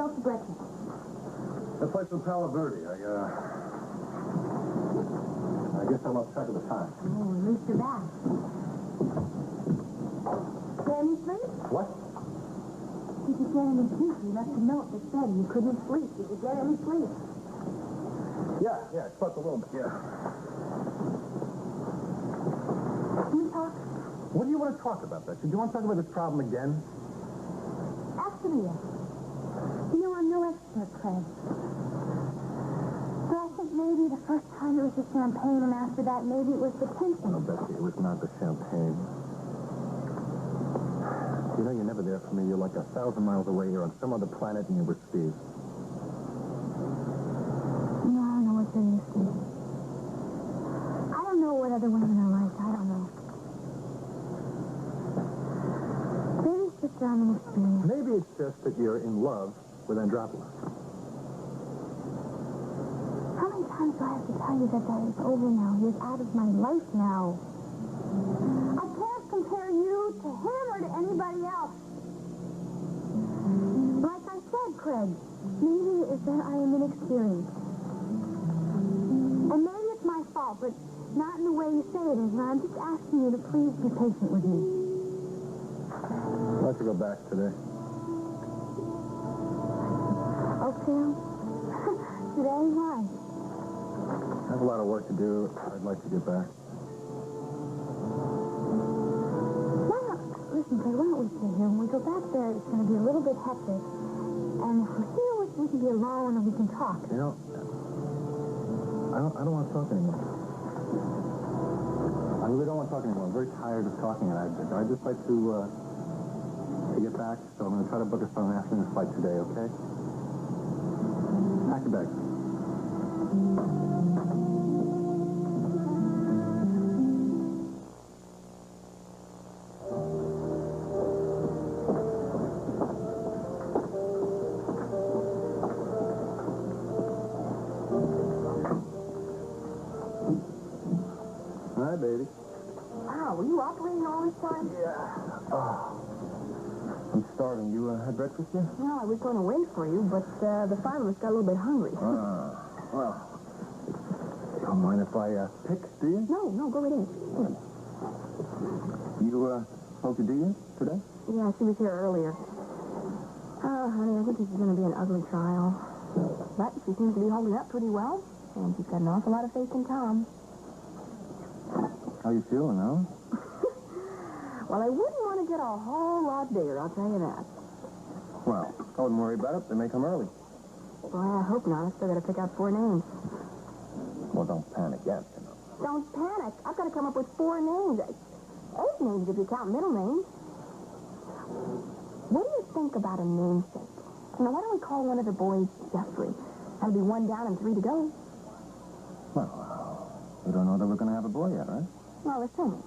yourself to breakfast? That place in Palo Verde. I guess I lost track of the time. Oh, at least you're back. Get any sleep? What? Did you get any sleep? You left a note that said you couldn't sleep. Did you get any sleep? Yeah, I slept a little bit, yeah. Can we talk? What do you want to talk about, Betsy? Do you want to talk about this problem again? Actually, yes. You know, I'm no expert, Craig. So I think maybe the first time it was the champagne, and after that, maybe it was the tension. No, Betsy, it was not the champagne. You know, you're never there for me. You're like 1,000 miles away. You're on some other planet, and you're with Steve. No, I don't know what there is, Steve. I don't know what other women are like. I don't know. Maybe it's just I'm an experience. Maybe it's just that you're in love with Andropoulos. How many times do I have to tell you that is over now? He is out of my life now. I can't compare you to him or to anybody else. Like I said, Craig, maybe it's that I am inexperienced. And maybe it's my fault, but not in the way you say it is. And I'm just asking you to please be patient with me. I'd like to go back today. Okay. Today, why? I have a lot of work to do. I'd like to get back. Listen, Craig, why don't we stay here? When we go back there, it's going to be a little bit hectic. And if we're here, we can be alone and we can talk. You know, I don't want to talk anymore. I really don't want to talk anymore. I'm very tired of talking, and I'd just like to get back. So I'm going to try to book us on an afternoon flight today, okay? Pack your bags. Hi, baby. Wow, were you operating all this time? Yeah. Oh. I'm starving. You had breakfast yet? No, I was going to wait for you, but the farmers got a little bit hungry. Well, you don't mind if I pick, do you? No, go right in. You spoke to Dia today? Yeah, she was here earlier. Oh, honey, I think this is going to be an ugly trial. But she seems to be holding up pretty well, and she's got an awful lot of faith in Tom. How you feeling, huh? Well, I wouldn't want to get a whole lot bigger, I'll tell you that. Well, I wouldn't worry about it. They may come early. Boy, I hope not. I still got to pick out 4 names. Well, don't panic yet, you know. Don't panic. I've got to come up with 4 names. 8 names if you count middle names. What do you think about a namesake? You know, why don't we call one of the boys Jeffrey? That'll be 1 down and 3 to go. Well, we don't know that we're going to have a boy yet, right? Well, assuming.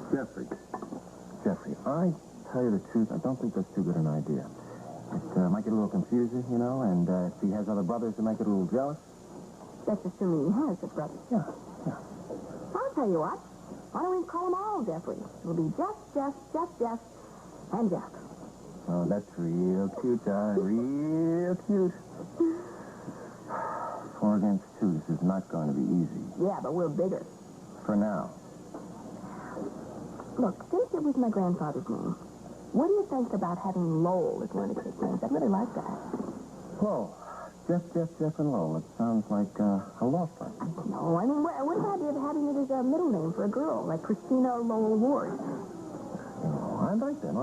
Jeffrey, I tell you the truth, I don't think that's too good an idea. It might get a little confusing, you know, and if he has other brothers, it might get a little jealous. That's assuming he has a brother. Yeah. I'll tell you what. Why don't we call them all Jeffrey? It'll be Jeff, and Jeff. Oh, that's real cute, John. Real cute. 4 against 2. This is not going to be easy. Yeah, but we're bigger. For now. Look, since it was my grandfather's name, what do you think about having Lowell as one of the kids' names? I'd really like that. Oh, Jeff, and Lowell. It sounds like a law firm. No, I mean, what about the idea of having it as a middle name for a girl, like Christina Lowell Ward? Oh, I like that.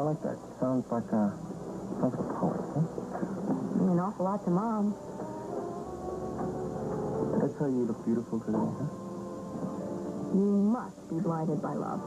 Sounds like a poet, huh? Mean an awful lot to Mom. Did I tell you you look beautiful today, huh? You must be blinded by love.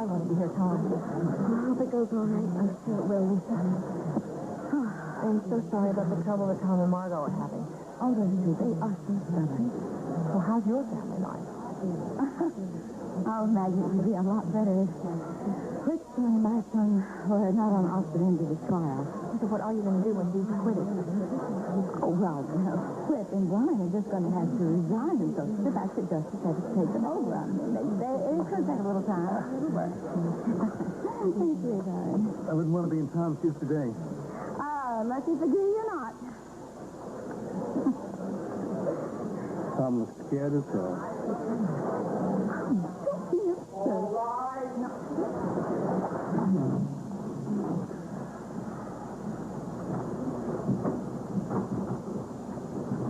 I want to be here, Tom. I hope it goes all right. I'm sure it will, Lisa. I'm so sorry about the trouble that Tom and Margot are having. Oh, those two, they are so stubborn. Well, how's your family life? Maggie would be a lot better if Christy and my son were not on opposite ends of the trial. So what are you going to do when he's acquitted? Oh, well, Flip and Brian are just going to have to resign, and so the back to justice has to take them over. I mean, it could take a little time. Thank you, darling. I wouldn't want to be in Tom's shoes today. Lucky for you, you're not. Tom was scared as hell.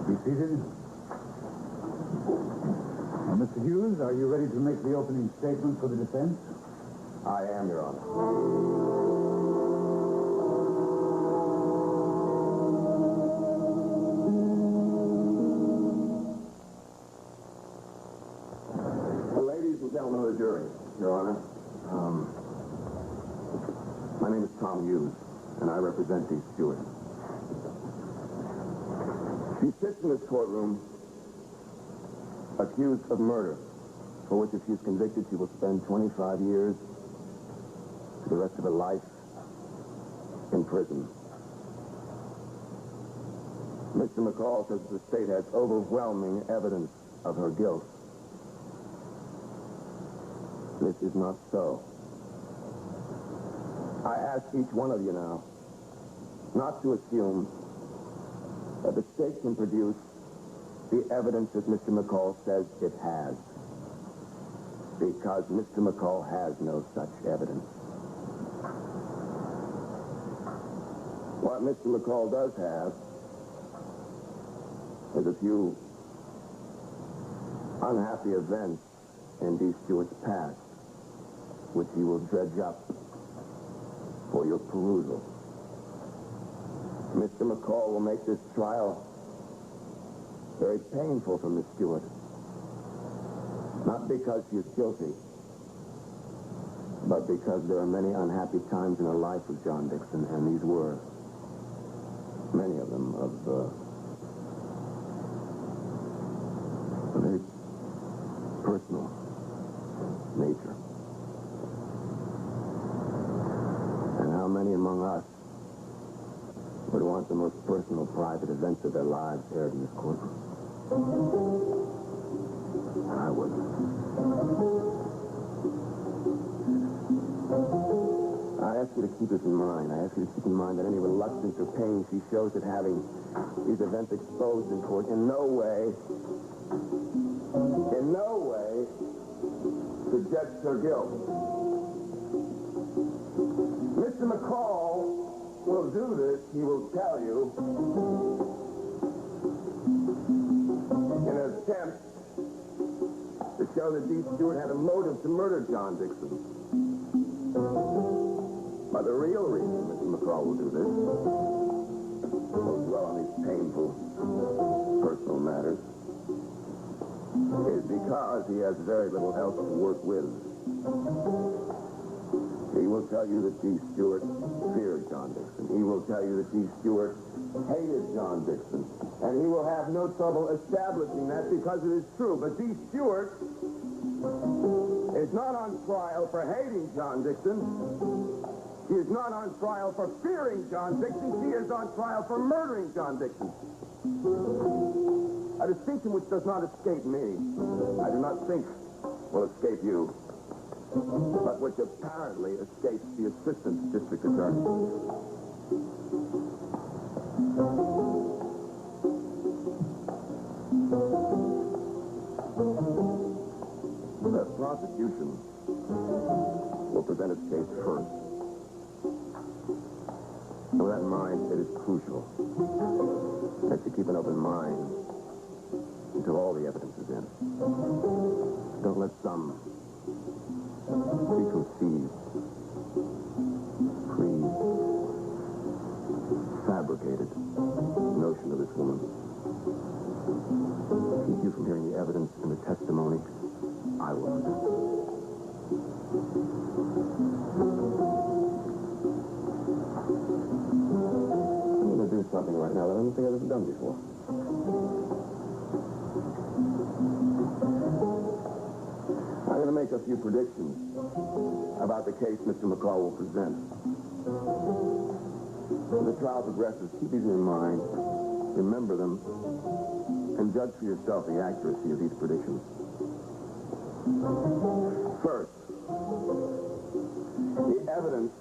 Be seated. Now, Mr. Hughes, are you ready to make the opening statement for the defense? I am, Your Honor. Ladies and gentlemen of the jury, Your Honor, my name is Tom Hughes, and I represent Dee Stewart. She sits in this courtroom accused of murder, for which, if she's convicted, she will spend 25 years to the rest of her life in prison. Mr. McCall says the state has overwhelming evidence of her guilt. This is not so. I ask each one of you now not to assume that the state can produce the evidence that Mr. McCall says it has, because Mr. McCall has no such evidence. What Mr. McCall does have is a few unhappy events in Dee Stewart's past, which he will dredge up for your perusal. Mr. McCall will make this trial very painful for Miss Stewart. Not because she is guilty, but because there are many unhappy times in her life with John Dixon, and these were many of them of a very personal nature. And how many among us would want the most personal, private events of their lives aired in this courtroom? I would. I ask you to keep this in mind. I ask you to keep in mind that any reluctance or pain she shows at having these events exposed in court in no way suggests her guilt. Mr. McCall will do this, he will tell you, in an attempt to show that Dee Stewart had a motive to murder John Dixon. But the real reason Mr. McCall will do this, will dwell on these painful personal matters, is because he has very little else to work with. He will tell you that Dee Stewart feared John Dixon. He will tell you that Dee Stewart hated John Dixon. And he will have no trouble establishing that because it is true. But Dee Stewart is not on trial for hating John Dixon. She is not on trial for fearing John Dixon. She is on trial for murdering John Dixon. A distinction which does not escape me. I do not think will escape you, but which apparently escapes the assistant district attorney. The prosecution will present its case first. With that in mind, it is crucial that you keep an open mind until all the evidence is in. Don't let some preconceived, fabricated notion of this woman keep you from hearing the evidence and the testimony I will present. something I've ever done before. I'm going to make a few predictions about the case Mr. McCall will present. As the trial progresses, keep these in mind, remember them, and judge for yourself the accuracy of these predictions. First, the evidence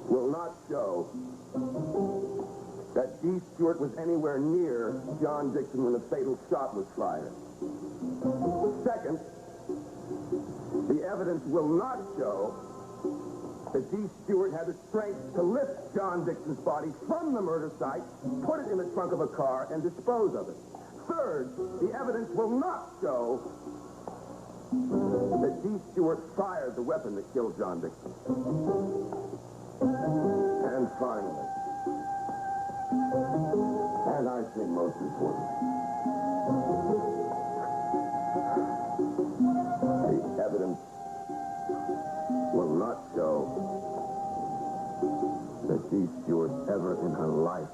will not show that D. Stewart was anywhere near John Dixon when the fatal shot was fired. Second, the evidence will not show that D. Stewart had the strength to lift John Dixon's body from the murder site, put it in the trunk of a car, and dispose of it. Third, the evidence will not show that D. Stewart fired the weapon that killed John Dixon. And finally, and I think most important, the evidence will not show that D. Stewart ever in her life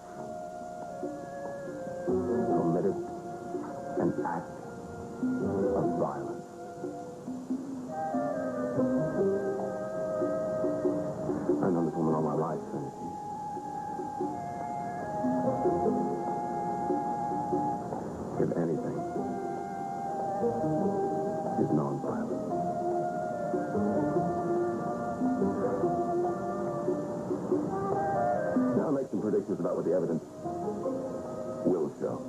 committed an act of violence. I've known this woman all my life, and if anything, she's non-violent. Now I'll make some predictions about what the evidence will show.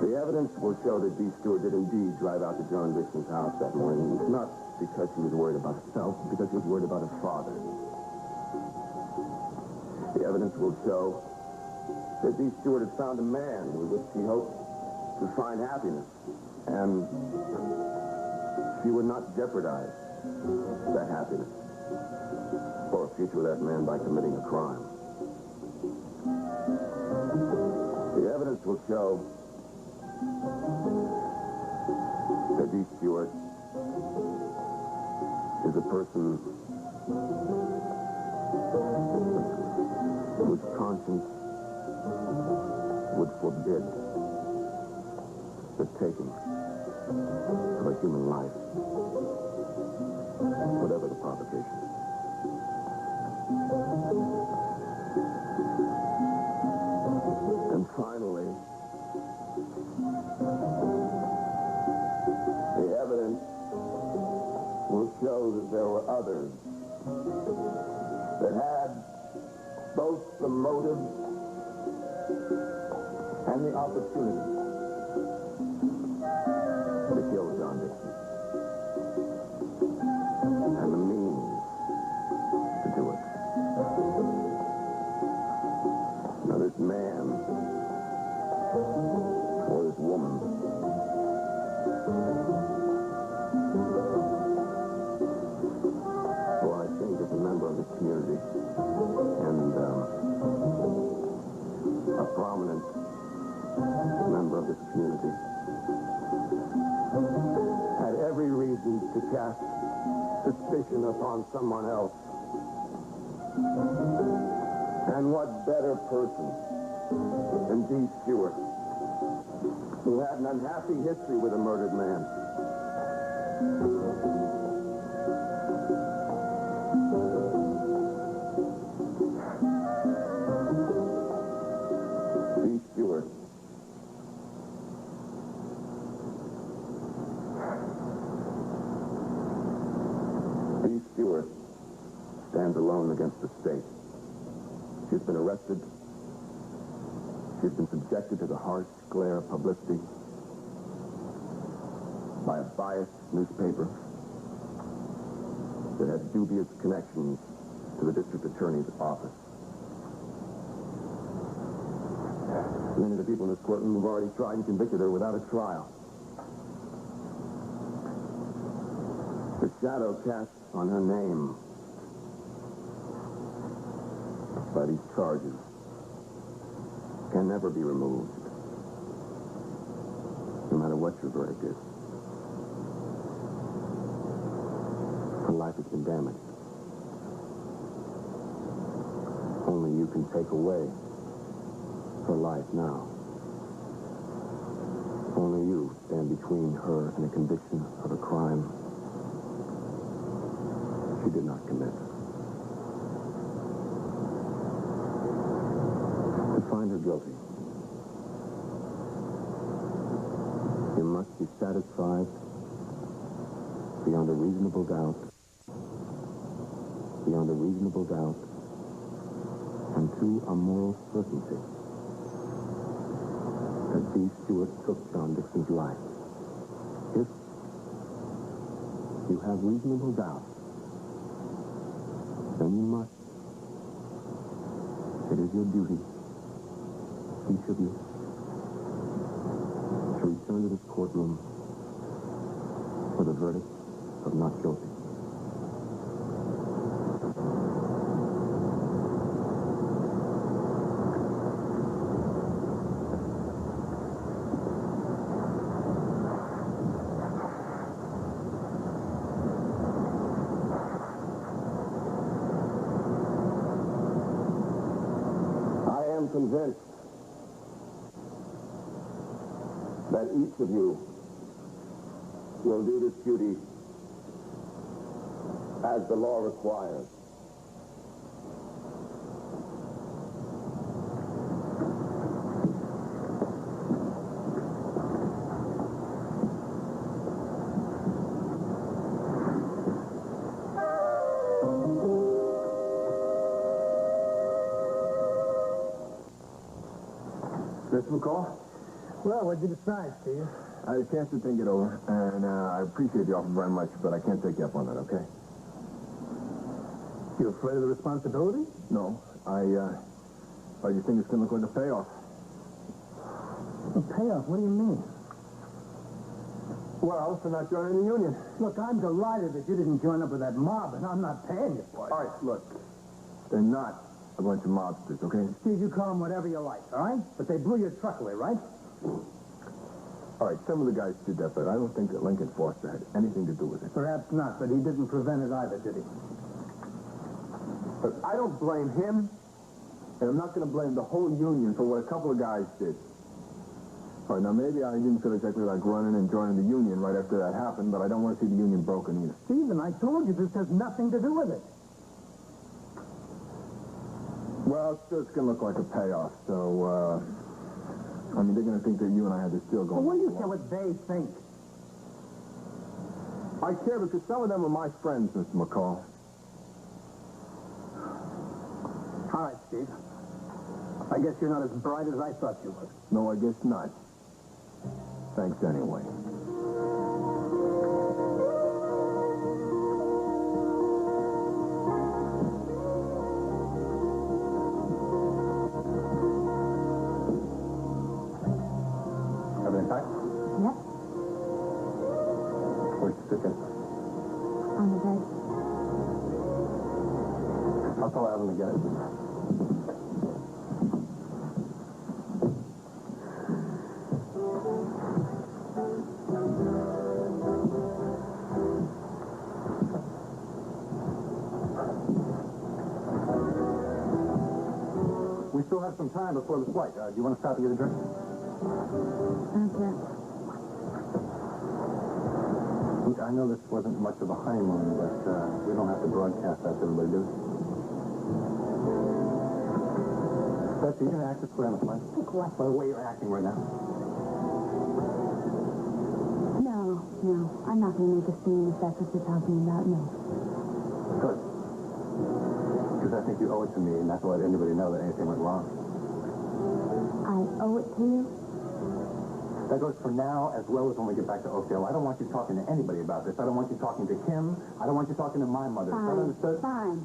The evidence will show that D. Stewart did indeed drive out to John Dixon's house that morning, not because she was worried about herself, but because she was worried about her father. The evidence will show that D. Stewart had found a man with which she hoped to find happiness, and she would not jeopardize that happiness or a future with that man by committing a crime. The evidence will show that D. Stewart is a person whose conscience would forbid the taking of a human life, whatever the provocation. And finally, the evidence will show that there were others that had both the motive and the opportunity to kill John Dixon, and the means to do it. Now this man, or this woman, well, I think is a member of this community, and a prominent member of this community, had every reason to cast suspicion upon someone else. And what better person than D. Stewart, who had an unhappy history with a murdered man. D. Stewart. D. Stewart stands alone against the state. She's been arrested. She's been subjected to the harsh glare of publicity by a biased newspaper that has dubious connections to the district attorney's office. Many of the people in this courtroom have already tried and convicted her without a trial. The shadow cast on her name by these charges can never be removed, no matter what your verdict is. Her life has been damaged. Only you you can take away her life now. Only you stand between her and a conviction of a crime she did not commit. To find her guilty, you must be satisfied beyond a reasonable doubt, and to a moral certainty that D. Stewart took John Dixon's life. If you have reasonable doubt, then you must. It is your duty, each of you, to return to this courtroom with a verdict of not guilty. Convinced that each of you will do this duty as the law requires. Mr. McCall? Well, what'd you decide, Steve? I had a chance to think it over, and I appreciate the offer very much, but I can't take you up on that, okay? You afraid of the responsibility? No, I just think it's going to look like a payoff. A payoff? What do you mean? Well, for not joining the union. Look, I'm delighted that you didn't join up with that mob, and I'm not paying you for it. All right, look, they're not a bunch of mobsters, okay? Steve, you call them whatever you like, all right? But they blew your truck away, right? All right, some of the guys did that, but I don't think that Lincoln Foster had anything to do with it. Perhaps not, but he didn't prevent it either, did he? But I don't blame him, and I'm not going to blame the whole union for what a couple of guys did. All right, now maybe I didn't feel exactly like running and joining the union right after that happened, but I don't want to see the union broken either. Stephen, I told you this has nothing to do with it. Well, it's just going to look like a payoff, so, I mean, they're going to think that you and I had this deal going. Well, what do you care what they think? I care because some of them are my friends, Mr. McCall. All right, Steve. I guess you're not as bright as I thought you were. No, I guess not. Thanks anyway. Everything tight? Yep, Where's the suitcase? on the bed. I'll tell Evan to get it. We still have some time before the flight. Do you want to stop and get a drink? Okay. Look, I know this wasn't much of a honeymoon, but we don't have to broadcast that to everybody, do we? Betsy, you gonna act this way on the flight? What? By the way you're acting right now. No, I'm not going to make a scene if that's what you're talking about, no. Good. Because I think you owe it to me not to let anybody know that anything went wrong. I owe it to you? That goes for now as well as when we get back to Oakdale. I don't want you talking to anybody about this. I don't want you talking to Kim. I don't want you talking to my mother. Is that understood? Fine.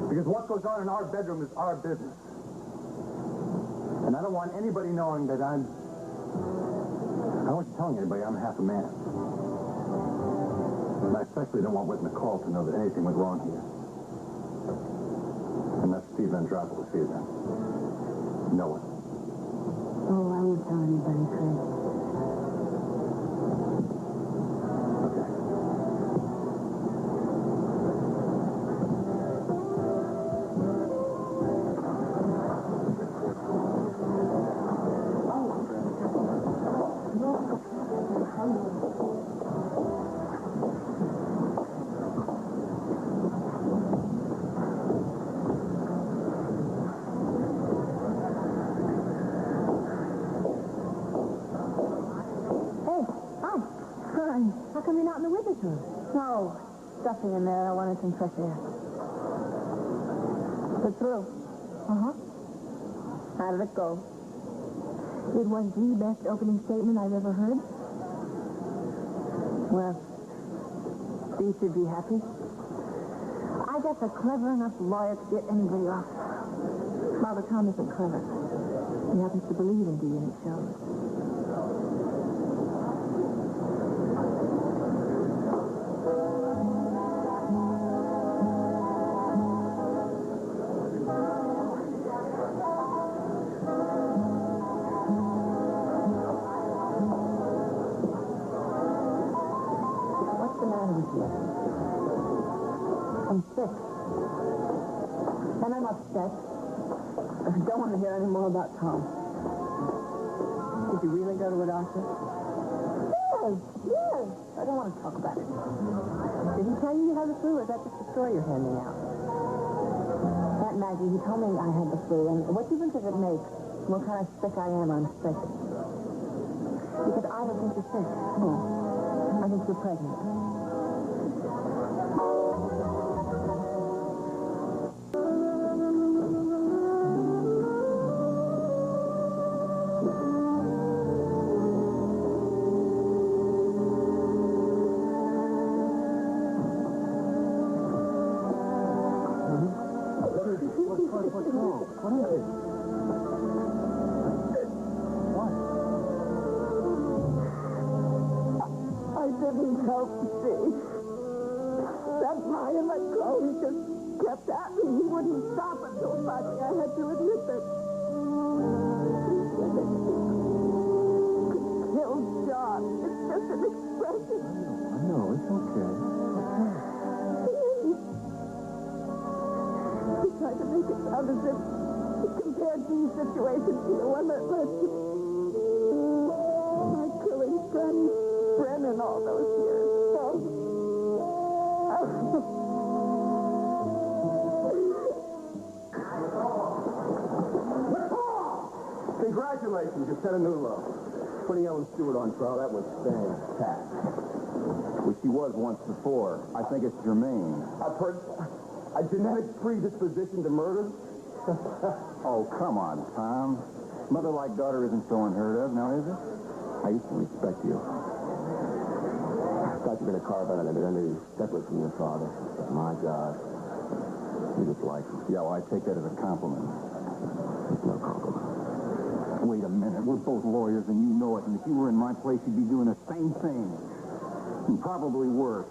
Because what goes on in our bedroom is our business. And I don't want anybody knowing that I don't want you telling anybody I'm half a man. And I especially don't want Whit McCall to know that anything went wrong here. And that's Steve Andropoulos here then. No one. Oh, I won't tell anybody, Fred. Okay. fine. How come you're not in the witness room? No. Stuffy in there. I wanted some fresh air. Sit through. Uh-huh. How did it go? It was the best opening statement I've ever heard. Well, you should be happy. I guess a clever enough lawyer to get anybody off. Father Tom isn't clever. He happens to believe in DNA shows. What's the matter with you? I'm sick. And I'm upset. I don't want to hear any more about Tom. Did you really go to a doctor? Yes. I don't want to talk about it. Did he tell you you had the flu, or is that just a story you're handing out? Aunt Maggie, he told me I had the flu, and what difference does it make what kind of sick I am? I'm sick. Because I don't think you're sick. No. I think you're pregnant. What's wrong? What is it? What? I didn't help see. That guy in my clothes just kept at me. He wouldn't stop until finally I had to admit that he killed John. It's just an expression. I know. It's okay. He tried to make it sound as if he compared these situations to the one that led to my killing friend Brennan all those years. Congratulations, you set a new low. Putting Ellen Stewart on trial, that was fantastic. Which she was once before. I think it's germane. A genetic predisposition to murder? Oh, come on, Tom. Mother like daughter isn't so unheard of, now is it? I used to respect you. I thought you were going to carve out an identity separate from your father. But my God, you just like him. Yeah, well, I take that as a compliment. It's no compliment. Wait a minute. We're both lawyers, and you know it. And if you were in my place, you'd be doing the same thing. And probably worse.